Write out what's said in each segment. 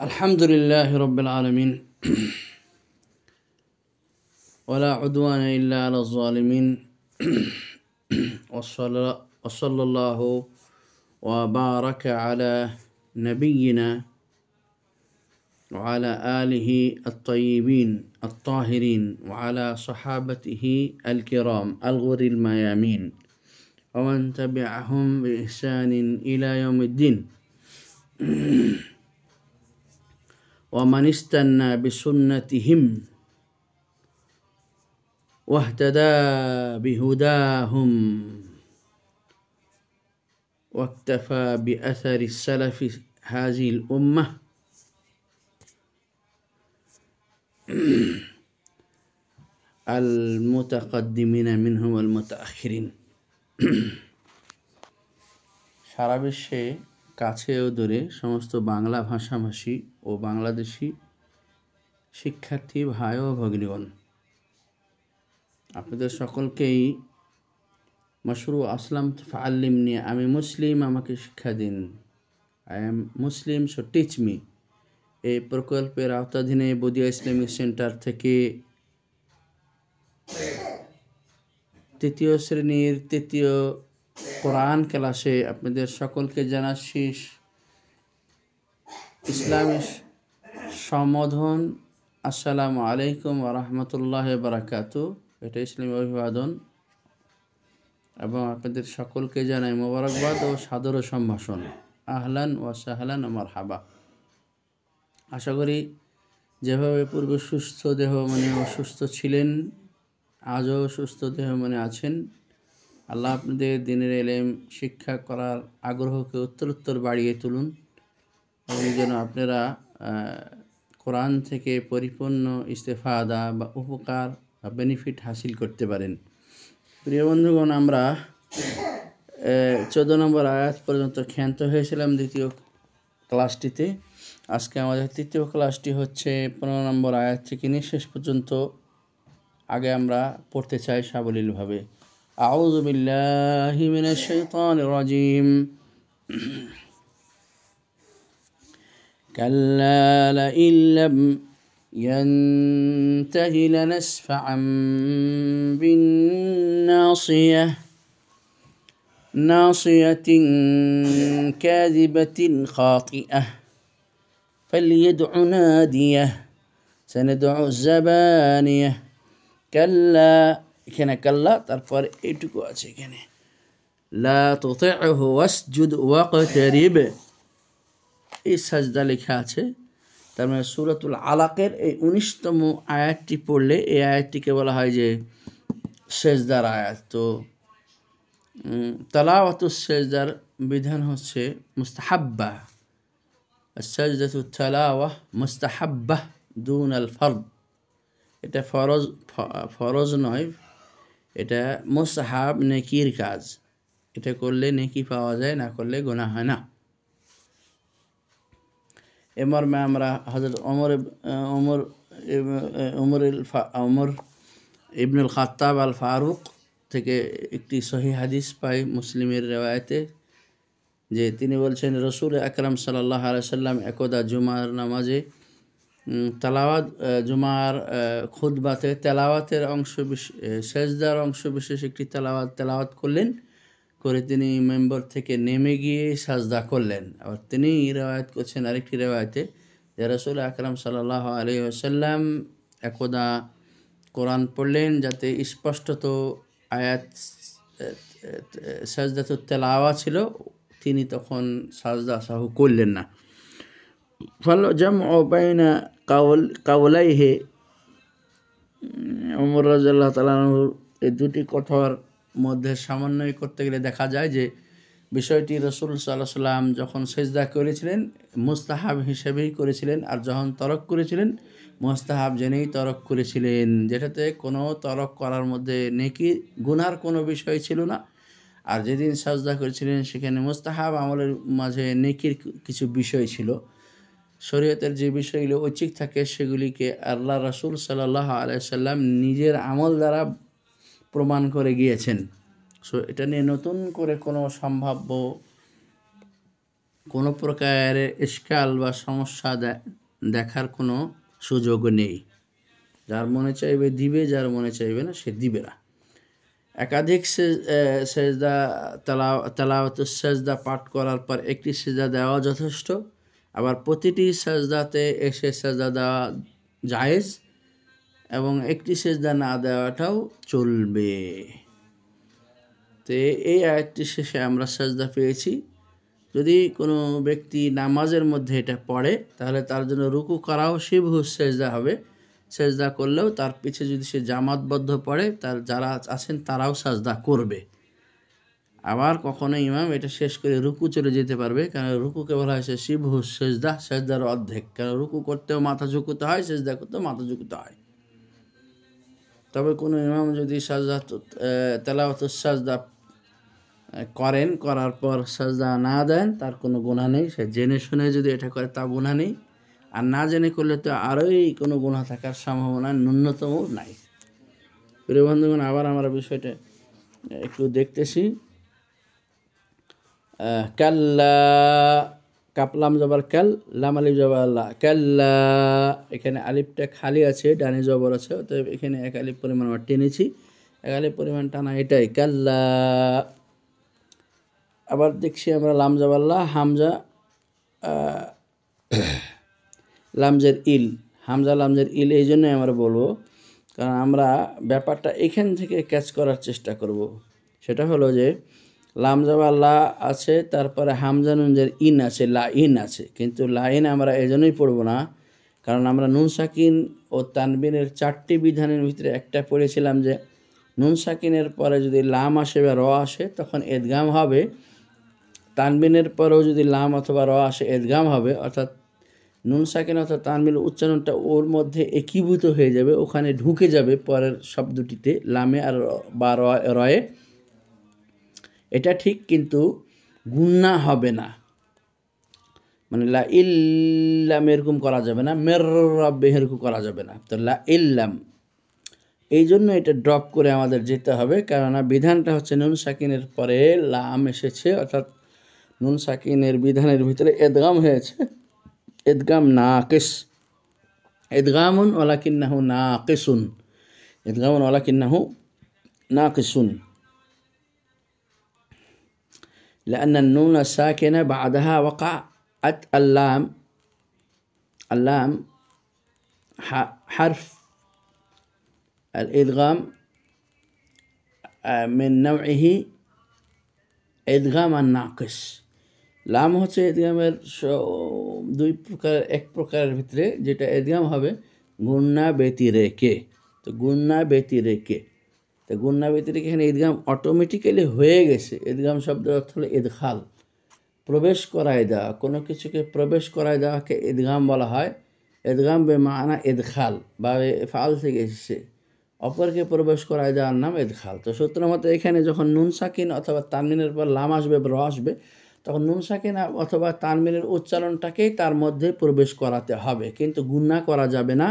الحمد لله رب العالمين ولا عدوان إلا على الظالمين وصلى الله وبارك على نبينا وعلى آله الطيبين الطاهرين وعلى صحابته الكرام الغر الميامين ومن تبعهم بإحسان إلى يوم الدين ومن استنى بسنتهم واهتدى بهداهم واكتفى بأثر السلف هذه الأمة المتقدمين منهم والمتأخرين সারা বিশ্বে কাছে ও দূরে সমস্ত বাংলা ভাষাভাষী ও বাংলাদেশি শিক্ষার্থী ভাই ও ভগিনীগণ, আপনাদের সকলকেই মাশরু আসলাম ফাআল্লিমনি, আমি মুসলিম, আমাকে শিক্ষা দিন, I am Muslim so teach me, এই প্রকল্পের আওতাধীনে বদিয়া ইসলামিক সেন্টার থেকে তৃতীয় শ্রেণীর তৃতীয় কোরআন ক্লাসে আপনাদের সকলকে জানাচ্ছি ইসলামী সম্বোধন, আসসালামু আলাইকুম ওয়া রাহমাতুল্লাহি ওয়া বারাকাতুহু। এটা ইসলামী অভিবাদন এবং আপনাদের সকলকে জানাই মোবারকবাদ ও সাদর সম্ভাষণ। আহলান ওয়া সাহলান ওয়া মারহাবা। আশা করি যেভাবে পূর্বে সুস্থ দেহ মনে অসুস্থ ছিলেন, আজও সুস্থ দেহ মনে আছেন। আল্লাহ আপনাদের দিনের এলেম শিক্ষা করার আগ্রহকে উত্তরোত্তর বাড়িয়ে তুলুন এবং যেন আপনারা কোরআন থেকে পরিপূর্ণ ইস্তেফাদা বা উপকার বা বেনিফিট হাসিল করতে পারেন। প্রিয় বন্ধুগণ, আমরা 14 নম্বর আয়াত পর্যন্ত ক্ষান্ত হয়েছিলাম দ্বিতীয় ক্লাসটিতে। আজকে আমাদের তৃতীয় ক্লাসটি হচ্ছে 15 নম্বর আয়াত থেকে নিয়ে শেষ পর্যন্ত। আগে আমরা পড়তে চাই সাবলীলভাবে। আউযু বিল্লাহি মিনাশ শাইতানির রাজিম। كلا لئن لم ينته لنسفعا بالناصية ناصية كاذبة خاطئة فليدع ناديه سندع الزبانية كلا এখানে কাল্লা, তারপর এইটুকু আছে এখানে লা তুতি'হু ওয়াসজুদ ওয়াকতারিব, এই সাজদা লেখা আছে। তার মানে সূরাতুল আলাকের এই 19তম আয়াতটি পড়লে এই আয়াতটিকে বলা হয় যে সেজদার আয়াত। তো তালাওয়াতুস সেজদার বিধান হচ্ছে মুস্তাহাব্বা, সাজদাতু তালাওয়া মুস্তাহাব্বা দুনাল ফরদ। এটা ফরজ নয়, এটা মুস্তাহাব, নেকির কাজ। এটা করলে নেকি পাওয়া যায়, না করলে গুনাহ হয় না। এ মর্মে আমরা হযরত ওমর ইবনুল খাত্তাব আল ফারুক থেকে একটি সহিহ হাদিস পাই মুসলিমের রিওয়ায়াতে, যে তিনি বলছেন রাসূল আকরাম সাল্লাল্লাহু আলাইহি সাল্লাম একদা জুমার নামাজে তেলাওয়াত, জুমার খুতবাতে তেলাওয়াতের অংশ সেজদার অংশ বিশেষ একটি তেলাওয়াত করলেন, করে তিনি মেম্বর থেকে নেমে গিয়ে সাজদা করলেন। আবার তিনি রিওয়ায়াত করছেন আরেকটি রিওয়ায়াতে যে রাসূল আকরাম সাল্লাল্লাহু আলাইহি ওয়াসাল্লাম একদা কোরআন পড়লেন, যাতে স্পষ্টত আয়াত সাজদাতুত তেলাওয়া ছিল, তিনি তখন সাজদা সাহু করলেন না। ফল জামউ বাইনা কাওলাইহি, ওমর রাদিয়াল্লাহু তাআলা এই দুটি কথার মধ্যে সমন্বয় করতে গেলে দেখা যায় যে বিষয়টি রাসূল সাল্লাল্লাহু আলাইহি ওয়াসাল্লাম যখন সিজদা করেছিলেন মুস্তাহাব হিসেবেই করেছিলেন, আর যখন তরক করেছিলেন মুস্তাহাব জেনেই তরক করেছিলেন, যেটাতে কোনো তরক করার মধ্যে নেকি গুনার কোনো বিষয় ছিল না। আর যেদিন সাজদা করেছিলেন সেখানে মুস্তাহাব আমলের মাঝে নেকির কিছু বিষয় ছিল। শরীয়তের যে বিষয়গুলো ঐচ্ছিক থাকে সেগুলিকে আল্লাহ রাসূল সাল্লাল্লাহু আলাইহি সাল্লাম নিজের আমল দ্বারা প্রমাণ করে গিয়েছেন। সো এটা নিয়ে নতুন করে কোনো সম্ভাব্য কোনো প্রকারের ইশকাল বা সমস্যা দেখার কোনো সুযোগ নেই। যার মনে চাইবে দিবে, যার মনে চাইবে না সে দিবে না। একাধিক সেজদা তেলাওয়াতুস সেজদা পাঠ করার পর একটি সেজদা দেওয়া যথেষ্ট, আবার প্রতিটি সেজদাতে এসে সেজদা দেওয়া জায়েজ এবং একটি সেজদা না দেওয়াটাও চলবে। তো এই আয়াতটি শেষে আমরা সেজদা পেয়েছি। যদি কোনো ব্যক্তি নামাজের মধ্যে এটা পড়ে তাহলে তার জন্য রুকু করাও শিবহু সেজদা হবে। সেজদা করলেও তার পিছে যদি সে জামাতবদ্ধ পড়ে, তার যারা আছেন তারাও সাজদা করবে। আবার কখনো ইমাম এটা শেষ করে রুকু চলে যেতে পারবে, কারণ রুকুকে বলা হয়েছে শিবহু সেজদা, সেজদার অর্ধেক। কারণ রুকু করতেও মাথা ঝুঁকুতে হয়, সেজদা করতেও মাথা ঝুঁকুতে হয়। তবে কোনো ইমাম যদি সাজদা তেলাওয়াতুস সাজদা করার পর সাজদা না দেন, তার কোনো গুনাহ নেই। সে জেনে শুনে যদি এটা করে তা গুনাহ নেই, আর না জেনে করলে তো আরোই কোনো গুনাহ থাকার সম্ভাবনা ন্যূনতম নাই। প্রিয় বন্ধুগণ, আবার আমরা বিষয়টা একটু দেখতেছি। কাল্লা, কাপলাম জবর কাল, লাম আলিফ জবর আল্লাহ, কাল্লা। এখানে আলিফটা খালি আছে, ডানে জবর আছে, অতএব এখানে এক আলিফ পরিমাণ আমরা টেনেছি। এক আলিফ পরিমাণ টানা এটাই কাল্লা। আবার দেখছি আমরা লাম জবাল্লাহ, হামজা লামজের ইল, হামজা লামজের ইল। এই জন্যই আমরা বলবো, কারণ আমরা ব্যাপারটা এখান থেকে ক্যাচ করার চেষ্টা করব। সেটা হলো যে লাম জবাল্লাহ আছে, তারপরে হামজা নুনজের ইন আছে, লা ইন আছে। কিন্তু লা ইন আমরা এই জন্যই পড়বো না, কারণ আমরা নুন সাকিন ও তানবিনের 4টি বিধানের ভিতরে একটা পড়েছিলাম যে নুন সাকিনের পরে যদি লাম আসে বা র আসে তখন এদগাম হবে, তানবিনের পরেও যদি লাম অথবা র আসে এদগাম হবে। অর্থাৎ নুন সাকিন অর্থাৎ তানবিনের উচ্চারণটা ওর মধ্যে একীভূত হয়ে যাবে, ওখানে ঢুকে যাবে পরের শব্দটিতে, লামে আর বা রয়ে। এটা ঠিক, কিন্তু গুন্না হবে না। মানে লা ইল্লাম এরকম করা যাবে না, মের রব্বে এরকম করা যাবে না। তো লা ইল্লাম, এই জন্য এটা ড্রপ করে আমাদের যেতে হবে, কেননা বিধানটা হচ্ছে নুন সাকিনের পরে লাম এসেছে, অর্থাৎ নুন সাকিনের বিধানের ভিতরে এদগাম হয়েছে। এদগাম নাকিস, এদগামুন ওয়ালাকিন্নাহু নাকিসুন, এদগামুন ওয়ালাকিন্নাহু নাকিসুন। لأن النون الساكنة بعدها وقعت اللام، اللام حرف الإدغام من نوعه إدغام الناقص। লাম হচ্ছে এদগামের দুই প্রকার, এক প্রকারের ভিতরে যেটা এদগাম হবে গুন্না ব্যতিরেকে। তো গুন্না ব্যতিরেকে, তো গুন্না ব্যতিরেকে এখানে এদগাম অটোমেটিক্যালি হয়ে গেছে। এদগাম শব্দের অর্থ হলো এদখাল, প্রবেশ করায় দেওয়া। কোনো কিছুকে প্রবেশ করায় দেওয়াকে এদগাম বলা হয়। এদগাম বেমানা এদখাল, বা ফাল থেকে এসেছে, অপরকে প্রবেশ করায় দেওয়ার নাম এদখাল। তো সূত্র মতো এখানে যখন নুন সাকিন অথবা তানমিনের পর লাম আসবে, র আসবে, তখন নুন সাকিন অথবা তানমিনের উচ্চারণটাকেই তার মধ্যে প্রবেশ করাতে হবে, কিন্তু গুন্না করা যাবে না।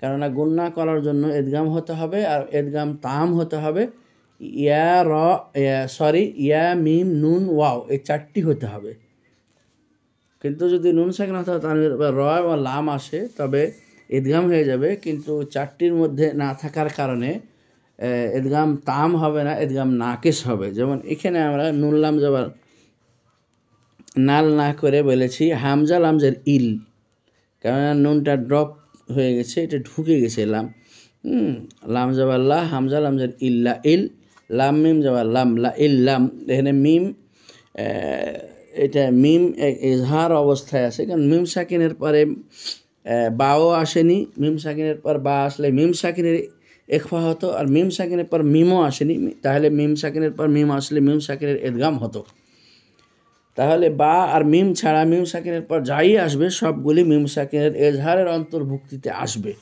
কেননা গুন্না করার জন্য এদগাম হতে হবে, আর এদগাম তাম হতে হবে। ইয়া মিম নুন ওয়াও, এই 4টি হতে হবে। কিন্তু যদি নুন সাকিন অথবা তানবির র বা লাম আসে তবে এদগাম হয়ে যাবে, কিন্তু 4টির মধ্যে না থাকার কারণে এদগাম তাম হবে না, এদগাম নাকিস হবে। যেমন এখানে আমরা নুন লাম জবর নাল না করে বলেছি হামজা লামজের ইল, কেননা নুনটা ড্রপ হয়ে গেছে, এটা ঢুকে গেছে লাম। লাম জবর লা, হামজা লামজের ইল্লা ইল, লাম মিম জবর লাম, লা ইল্লাম। এখানে মিম, এটা মিম ইজহার অবস্থায় আছে, কারণ মিম সাকিনের পরে বাও আসেনি। মিম সাকিনের পর বা আসলে মিম সাকিনের একফা হতো, আর মিম সাকিনের পর মিমও আসেনি, তাহলে মিম সাকিনের পর মিম আসলে মিম সাকিনের এদগাম হতো। তাহলে বা আর মিম ছাড়া মিম সাকিনের পর যাই আসবে সবগুলি মিম সাকিনের এজহারের অন্তর্ভুক্তিতে আসবে।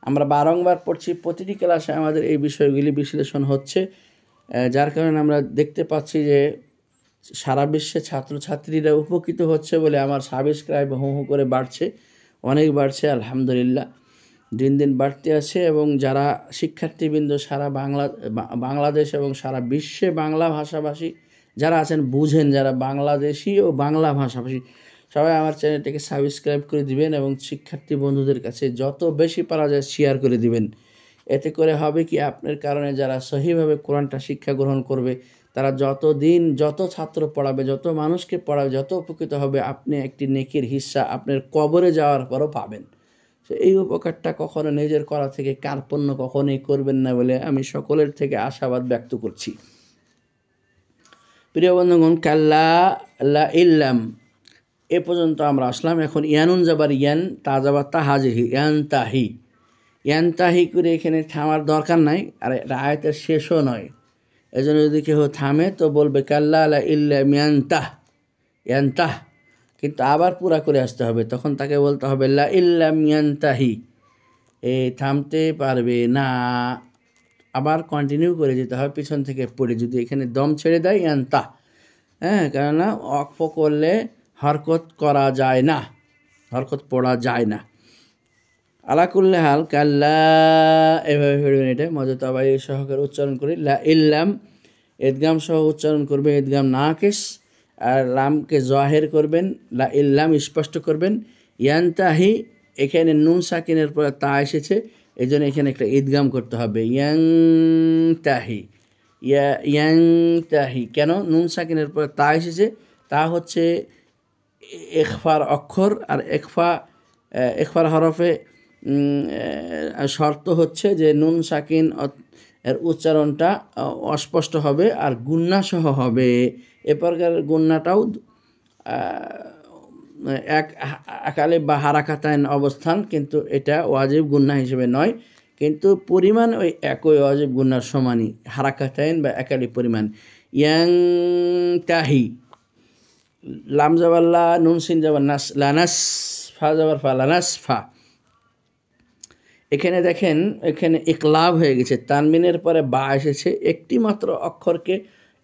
আমরা বারংবার পড়ছি, প্রতিটি ক্লাসে আমাদের এই বিষয়গুলি বিশ্লেষণ হচ্ছে, যার কারণে আমরা দেখতে পাচ্ছি যে সারা বিশ্বে ছাত্রছাত্রীরা উপকৃত হচ্ছে বলে আমার সাবস্ক্রাইব হু হু করে বাড়ছে, অনেক বাড়ছে, আলহামদুলিল্লাহ। দিন দিন বাড়তে আছে, এবং যারা শিক্ষার্থীবৃন্দ সারা বাংলাদেশ এবং সারা বিশ্বে বাংলা ভাষাভাষী যারা আছেন বুঝেন, যারা বাংলাদেশি ও বাংলা ভাষাভাষী সবাই আমার চ্যানেলটিকে সাবস্ক্রাইব করে দিবেন এবং শিক্ষার্থী বন্ধুদের কাছে যত বেশি পারা যায় শেয়ার করে দিবেন। এতে করে হবে কি, আপনার কারণে যারা সহিভাবে কোরআনটা শিক্ষা গ্রহণ করবে তারা যত ছাত্র পড়াবে, যত মানুষকে পড়াবে, যত উপকৃত হবে, আপনি একটি নেকির হিস্সা আপনার কবরে যাওয়ার পরও পাবেন। এই উপকারটা কখনো নিজের করা থেকে কার্পণ্য কখনোই করবেন না বলে আমি সকলের থেকে আশাবাদ ব্যক্ত করছি। প্রিয় বন্ধুগণ, কাল্লা লা ইল্লাম এ পর্যন্ত আমরা আসলাম। এখন ইয়ানুন যাবার ইয়ান, তা যাবার তাহাজিহি, ইয়ানতাহি। ইয়ানতাহি করে এখানে থামার দরকার নাই, আর এটা আয়াতের শেষও নয়। এজন্য যদি কেউ থামে তো বলবে কাল্লা লা ইল্লাম ইয়ানতাহ, ইয়ানতাহ, কিন্তু আবার পুরা করে আসতে হবে। তখন তাকে বলতে হবে লা ইল্লাম ইয়ানতাহি, থামতে পারবে না, আবার কন্টিনিউ করে যেতে হবে পিছন থেকে পড়ে। যদি এখানে দম ছেড়ে দেয় ইয়ানতাহ, কেননা ওয়াকফ করলে হরকত করা যায় না, হরকত পড়া যায় না। আলাকুল্লে হাল কাল্লা এভাবে ফেরবেন, এটা মজতাবাই সহকারে উচ্চারণ করে লা ইল্লাম ইদগাম সহ উচ্চারণ করবে, ইদগাম নাকিস, আর লামকে জাহের করবেন, লা ইল্লাম স্পষ্ট করবেন। ইয়ানতাহি এখানে নুন সাকিনের পরে তা এসেছে, এই জন্য এখানে একটা ইদগাম করতে হবে, ইয়ানতাহি, ইয়ানতাহি। কেন নুন সাকিনের পরে তা এসেছে? তা হচ্ছে ইখফার অক্ষর, আর ইখফার হরফে শর্ত হচ্ছে যে নুন সাকিন এর উচ্চারণটা অস্পষ্ট হবে আর গুন্নাসহ হবে। এ প্রকারের গুন্নাটাও এক আকালে বা হারাকাতাইন অবস্থান, কিন্তু এটা ওয়াজিব গুন্না হিসেবে নয়, কিন্তু পরিমাণ ওই একই ওয়াজিব গুন্নার সমানই, হারাকাতাইন বা একালি পরিমাণ। ইয়ানতাহি, লাম জাবাল্লা, নুন সিন যাবার নাস, লানাস, ফা যাবার ফা, লানাস ফা। এখানে দেখেন, এখানে ইকলাব হয়ে গেছে, তানবিনের পরে বা এসেছে, একটি মাত্র অক্ষরকে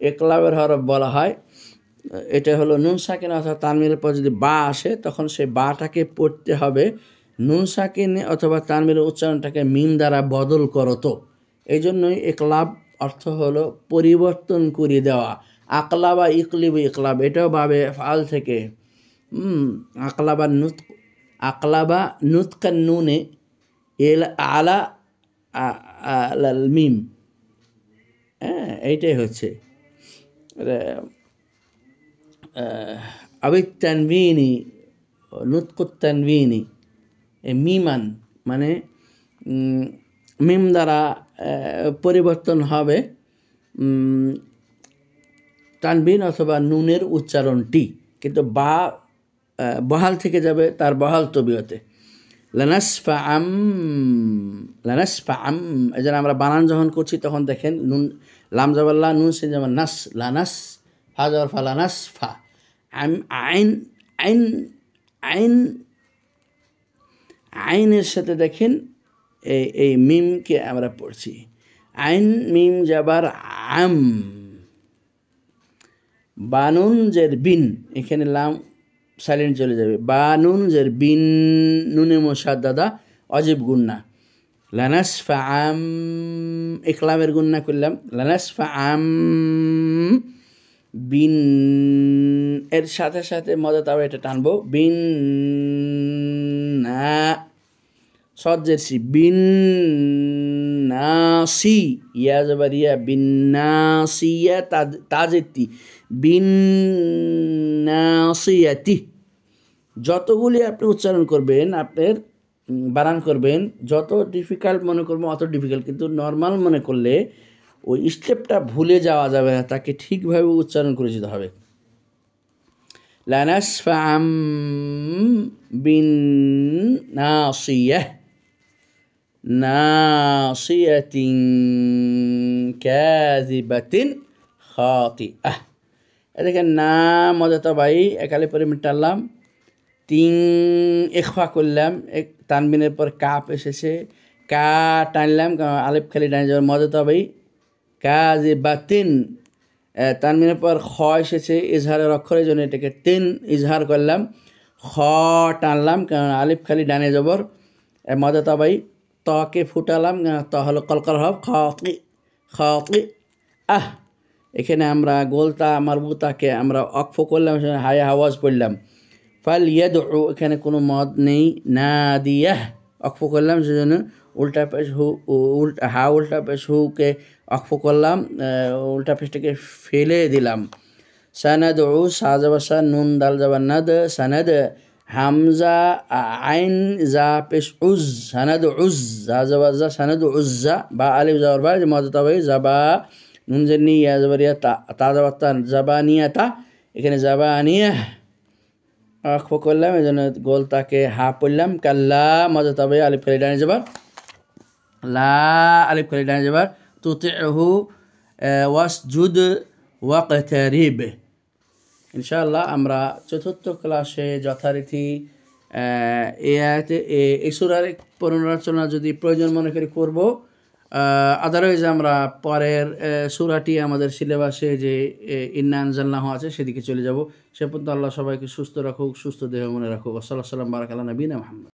ইকলাবের হরফ বলা হয়। এটা হলো নুন সাকিন, অথবা তানবিনের পর যদি বা আসে তখন সেই বাটাকে পড়তে হবে নুন সাকিন অথবা তানবিনের উচ্চারণটাকে মিম দ্বারা বদল করতো। এই জন্যই ইকলাব অর্থ হলো পরিবর্তন করে দেওয়া। আকলাবা ইকলিব, ইকলাব এটাও বাবে ফাল থেকে, আকলাবা নুতকান নুনে এল আলা আল মিম, এইটাই হচ্ছে আবিত তানবিনী, নুতকুত তানবিনী, মিমান মানে মিম দ্বারা পরিবর্তন হবে তানবিন অথবা নুনের উচ্চারণটি, কিন্তু বা বহাল থেকে যাবে তার বহাল তবিয়তে। লানাসফা আম, লানাসফা আম, এই জন্য আমরা বানান যখন করছি তখন দেখেন নুন লাম জাবাল্লা, নুন সিন যাবার নাস, লানাস, ফা যাবার ফা, লানাসফা। আইন আইন আইন আইনের সাথে দেখেন এই মিমকে আমরা পড়ছি, আইন মিম যাবার আম। বানুন জের বিন, এখানে লাম সাইলেন্ট চলে যাবে, বানুন জের বিন, নুনে মুশাদ্দাদা অজিব গুন্না। লানাসফা আম, ইকলামের গুন্না করলাম, লানাসফা আম বিন, এর সাথে সাথে মজা তাও এটা টানবো, বিন না সজ্জেরসি, বিন নাসি, ইয়া যাবার ইয়া, বিন নাসিয়া তাজেতি, বিন নাসিয়াতি। যতগুলি আপনি উচ্চারণ করবেন, আপনার বানান করবেন, যত ডিফিকাল্ট মনে করবেন অত ডিফিকাল্ট, কিন্তু নর্মাল মনে করলে ওই স্টেপটা ভুলে যাওয়া যাবে না, তাকে ঠিকভাবে উচ্চারণ করে যেতে হবে। লানাসফা আম বিন নাসিয়াহ, নাসিয়াতিন কাযিবাতিন খাতিআহ। দেখেন না মজাটা ভাই, একালে পরিমাণ টানলাম, তিন ইখফা করলাম, এক তানবিনের পর কাপ এসেছে, কা টানলাম, আলিফ খালি টান যাবে, মজাটা ভাই কাযিবাতিন, তানবিনের পর খ এসেছে ইজহারের অক্ষরের জন্য এটাকে তিন ইজহার করলাম, খ টানলাম কারণ আলিফ খালি ডানে জবর, মজাটা ভাই তকে ফুটালাম, ত হলো কলকল হব, খাতি খাতি আহ, এখানে আমরা গোলতা মারবুতাকে আমরা অক্ফ করলাম, হাই আওয়াজ পড়লাম। ফাল ইয়াদু, এখানে কোনো মদ নেই। নাদিয়াহ অক্ফ করলাম, সেজন্য উল্টা পেশ হু, উল্টা পেশ হুকে অক্ফ করলাম, উল্টা পেশটাকে ফেলে দিলাম। সানাদ উ সাজাবাসা নুন দাল যাবার নাদ, সানাদ হামজা আইন জা পেশ উজ, সানাদ উজ জাবাজা সানাদ উজ্জা, বা আলিফ যাবার বা মদ তাবাই জাবা, নুন জেনি ইয়া যাবার ইয়া তা যাবার তা জাবানিয়াতা, এখানে জাবানিয়াহ অক্ফ করলাম, এই জন্য গোলতাকে হা পড়লাম। কাল্লা মদ তাবাই আলিফ খালি ডানে যাবার, লা আলিফ খালি ডানে যাবার, তুতিহু ওয়াসজুদ ওয়াকতারিব। ইনশাআল্লাহ আমরা চতুর্থ ক্লাসে যথারীতি এই সূরার পুনরালোচনা যদি প্রয়োজন মনে করি করব। আদারওয়াইজ আমরা পরের সূরাটি আমাদের সিলেবাসে যে ইন্না আনজালনাহু আছে সেদিকে চলে যাব। সে পর্যন্ত আল্লাহ সবাইকে সুস্থ রাখুক, সুস্থ দেহ মনে রাখুক। সাল্লাল্লাহু আলাইহি ওয়া সাল্লাম, বারাকাল্লাহু নবীনা মুহাম্মদ।